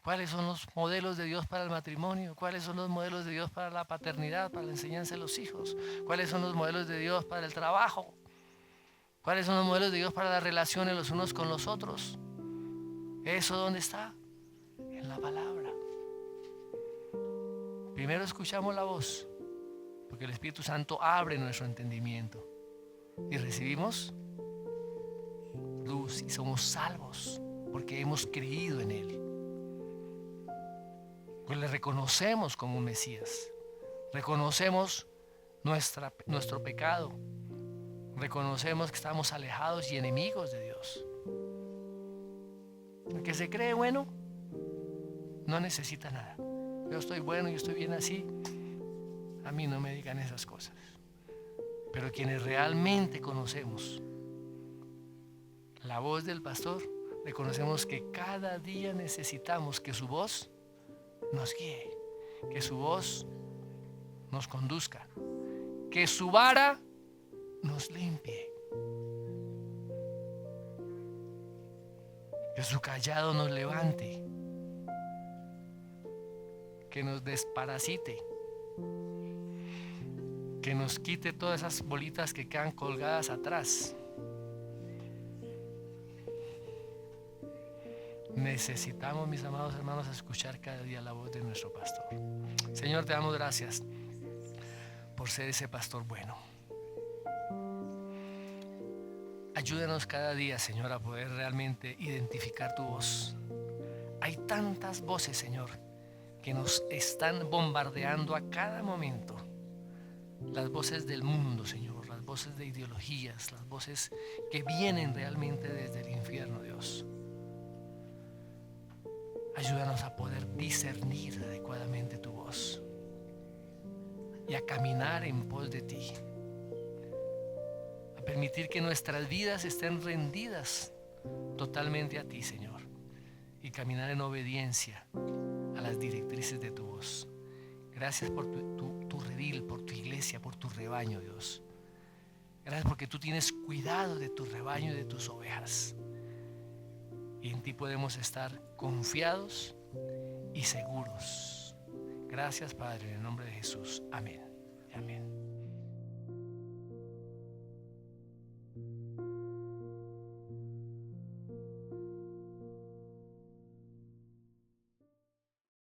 ¿Cuáles son los modelos de Dios para el matrimonio? ¿Cuáles son los modelos de Dios para la paternidad, para la enseñanza de los hijos? ¿Cuáles son los modelos de Dios para el trabajo? ¿Cuáles son los modelos de Dios para las relaciones los unos con los otros? ¿Eso dónde está? En la palabra. Primero escuchamos la voz, porque el Espíritu Santo abre nuestro entendimiento y recibimos luz y somos salvos porque hemos creído en Él. Pues le reconocemos como un Mesías, reconocemos nuestro pecado, reconocemos que estamos alejados y enemigos de Dios. El que se cree bueno no necesita nada. Yo estoy bueno, yo estoy bien así. A mí no me digan esas cosas. Pero quienes realmente conocemos la voz del pastor, reconocemos que cada día necesitamos que su voz nos guíe, que su voz nos conduzca, que su vara nos limpie, que su callado nos levante, que nos desparasite, que nos quite todas esas bolitas que quedan colgadas atrás. Necesitamos, mis amados hermanos, escuchar cada día la voz de nuestro pastor. Señor, te damos gracias por ser ese pastor bueno. Ayúdanos cada día, Señor, a poder realmente identificar tu voz. Hay tantas voces, Señor, que nos están bombardeando a cada momento. Las voces del mundo, Señor, las voces de ideologías, las voces que vienen realmente desde el infierno, Dios. Ayúdanos a poder discernir adecuadamente tu voz y a caminar en pos de ti. A permitir que nuestras vidas estén rendidas totalmente a ti, Señor, y caminar en obediencia a las directrices de tu voz. Gracias por tu redil, por tu iglesia, por tu rebaño, Dios. Gracias porque tú tienes cuidado de tu rebaño y de tus ovejas. Y en ti podemos estar confiados y seguros. Gracias, Padre, en el nombre de Jesús. Amén. Amén.